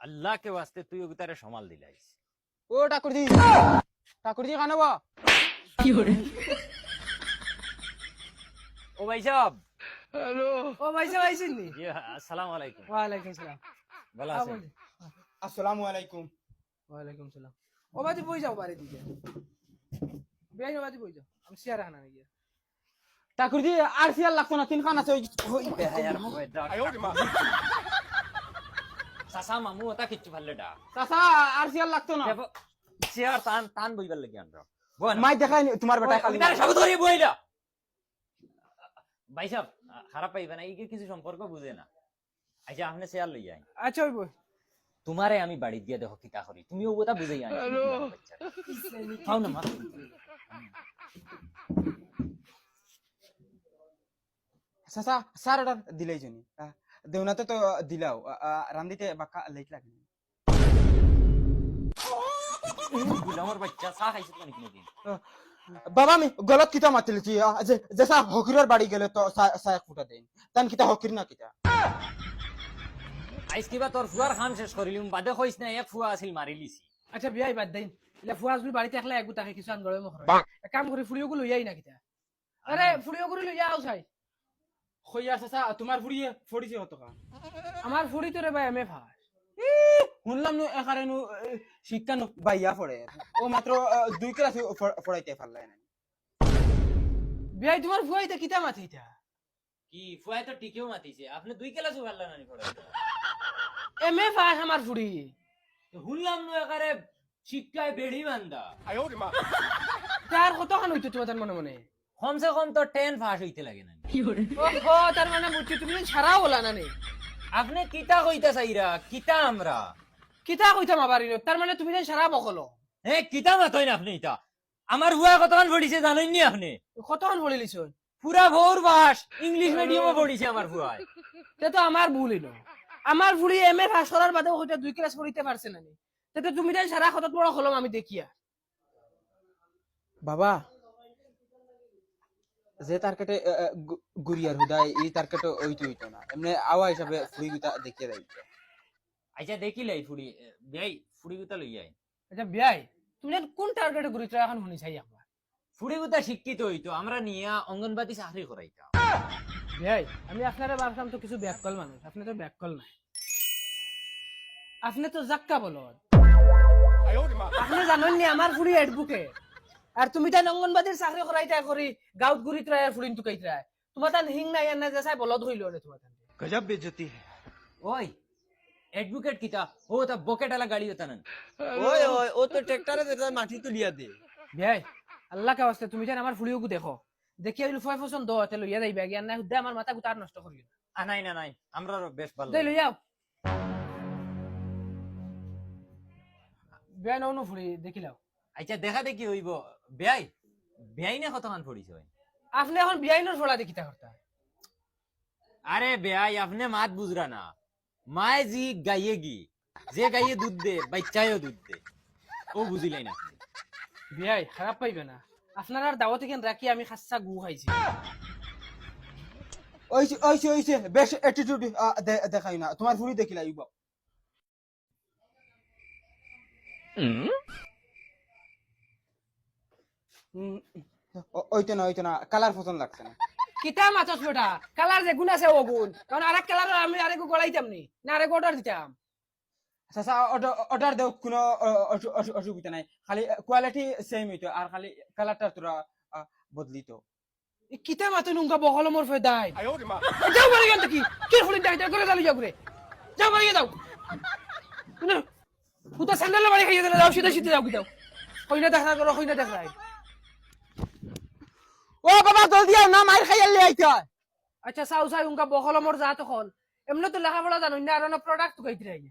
अल्लाह के वास्ते তুই ওগুতারে সামাল দিলাইস। ও ঠাকুরজি, ঠাকুরজি কানবা ও ভাই সাহেব, হ্যালো, ও ভাই সাহেব আইছেন নি? জি আসসালামু আলাইকুম। ওয়ালাইকুম সালাম। ভালো আছেন? আসসালামু আলাইকুম। ওয়ালাইকুম সালাম। ও বাজি বই যাও বাড়ি দিকে, বেআইন বাজি বই যাও, আমি শেয়ার আনা নাকি। ঠাকুরজি আর সিয়ার লাগতো না, তিন খান আছে ওই বেহায়ার সাসা মামু ওটা কিচ্ছু ভালো ডা চাচা আর সিয়ার লাগতো না। চেয়ার টান টান বইবার লাগি আমরা বল মাই দেখাই তোমার বেটা খালি ওগুতারে সব ধরে বইলা। ভাই সাহেব খারাপ পাইবে না, এইকে কিছু সম্পর্ক বুঝে না। আচ্ছা আপনি চেয়ার লই আই, আচ্ছা ওই বই তোমারে আমি বাড়ি দিয়ে দেখো কিতা করি, তুমি ও কথা বুঝাই আনি। খাও না মা। চাচা স্যার অর্ডার দিলেই জনি দেউনাতে তো দিলাও রান্দিতে বাক্কা লেট লাগে না। গুলামর বাচ্চা চা খাইছিস নাকি কোনদিন? বাবা আমি গলত কিতা মাতিলছি যেসা হকিরের বাড়ি গেলে তো চা এক ফুটা দেন তান কিতা হকির না কিতা। আইস কিবা তোর ফুয়ার খাম শেষ করিলিম, বাদে কইস না এক ফুয়া আছিল মারি লিছি। আচ্ছা বিয়াই বাদ দেন, ইলা ফুয়াজ বি বাড়িতে একলা একগু তাকে কিছু আন গড়ে মুখ এক কাম করে ফুড়িও গুলো লইয়াই না কিতা। আরে ফুড়িও গুলো লইয়া আও চাই। কইয়া চাচা তোমার ফুড়িয়ে ফড়িছে কত টাকা? আমার ফুড়ি তো রে ভাই এমএ ফাস। শুনলাম নু এখানে নু শিক্ষা নু বাইয়া পড়ে ও মাত্র 2 ক্লাস পড়াইতে পারলাই না। বিয়াই তোমার ফুয়াইতে কিতা মাথিতা? কি ফুয়াই তো টিকেও মাতিছে, আপনি 2 ক্লাস ভালো না পড়ে। এমএ ফাস আমার ফুড়ি। শুনলাম নু একারে শিক্ষায় বেড়ি বান্দা। তার কতখান হইতো তোমার মনে মনে? কমসে কম তো 10 পাস হইতে লাগে না। ও তার মানে বুঝছি তুমি ছাড়াও বলা না নে। আপনি কিতা কইতা চাইরা, কিতা আমরা কিতা কইতাম আবার তার মানে তুমি সারা বকলো। হে কিতা মাতই না আপনি ইতা। আমার হুয়া কতক্ষণ পড়িছে জানেন নি আপনি? কতক্ষণ বলে লিছ? পুরা ভোর বাস ইংলিশ মিডিয়ামে পড়িছে আমার হুয়ায়। তে তো আমার ভুল হইলো। আমার ভুলি এমএ পাস করার বাদেও হইতা 2 ক্লাস পড়িতে পারছে না নি। তে তো তুমি সারা কত বড় হলাম আমি দেখিয়া। বাবা যে টার্গেটে গুরিয়ার হুদাই এই টার্গেটে ওইতো হইতো না এমনি আওয়া হিসাবে ফুড়ি গুতা দেখিয়ে দেয়। আচ্ছা দেখিলাই ফুড়ি ভাই ফুড়ি গুতা লই আই। আচ্ছা বিয়াই তুমি কোন টার্গেটে ঘুরিতে এখন শুনি চাই একবার। ফুড়ি গুতা শিক্ষিত হইতো আমরা নিয়া অঙ্গনবাড়ি চাকরি করাইতাম। বিয়াই আমি আপনারে ভাবতাম তো কিছু ব্যাককল মানুষ, আপনি তো ব্যাককল নাই। আপনি তো জাক্কা বলদ। আপনি জানেন নি আমার ফুড়ি এডভোকেট। আর তুমি তাই অঙ্গনবাড়ির চাকরি করাইতা করি গাঁত ঘুরিত রায় ফুড়িন টুকাইত রায়। তোমার তান হিং নাই আর না যাই বলদ হইল রে তোমার তান। गजब बेइज्जती है। ওই এডভোকেট কিতা ও তা বকেটালা গাড়ি হতা না। ओए ओए वो तो ट्रैक्टर देता माटी तो लिया दे। বিয়াই আল্লাহ কা ওয়াস্তে তুমি জান আমার ফুড়িও দেখো। দেখি হইল ফয় পছন্দ হতে লইয়া যাইবা জ্ঞান না হুদা আমার মাথা গুতার নষ্ট করিও না। নাই না নাই আমরা বেশ ভালো। দেই লইয়াও। বিয়াই ননো ফুড়ি দেখিলাও। আচ্ছা দেখা দেখি হইব বেয়াই বেয়াই না কতক্ষণ পড়িছে ভাই? আপনি এখন বিয়াইনোর ফড়া দেখিতা করতা। আরে বেয়াই আপনি মাত বুঝরা না, মায় জি গাইয়েগি, যে গাইয়ে দুধ দে বাচ্চায়ও দুধ দে, ও বুঝিলাই না। বিয়াই খারাপ পাইবে না, আপনার আর দাওয়াতে কেন রাখি আমি খাসা গু খাইছি। ওইছে ওইছে ওইছে বেশ অ্যাটিটিউড দেখাই না তোমার ফুড়ি দেখিলা ইবা। ওইতো না কালার পছন্দ লাগছে না। কিতা মাছস বেটা কালার যে গুণ আছে ও গুণ, কারণ আরেক কালার আমি আরেক গলাইতাম নি না আরেক অর্ডার দিতাম। চাচা অর্ডার দেও কোনো অসুবিধা নাই, খালি কোয়ালিটি সেম হইতো আর খালি কালারটা তোরা বদলিত। কিতা মাতো নুঙ্গা বহল মোর ফেদাই যাও বাড়ি গেল কি কি ফুলি ডাইটা করে চালি যাও করে যাও বাড়ি যাও না পুতা স্যান্ডেল বাড়ি খাইয়ে দিলে যাও সিধা সিধা যাও কি যাও কইনা দেখা করো কইনা দেখা। ও বাবা জলদি আও না মাইর খাইয়া লে আইতা। আচ্ছা সাউ সাউ উনকা বহল মোর যা তখন এমন তো লেখাপড়া জানো না আর প্রোডাক্ট কইতে রাই।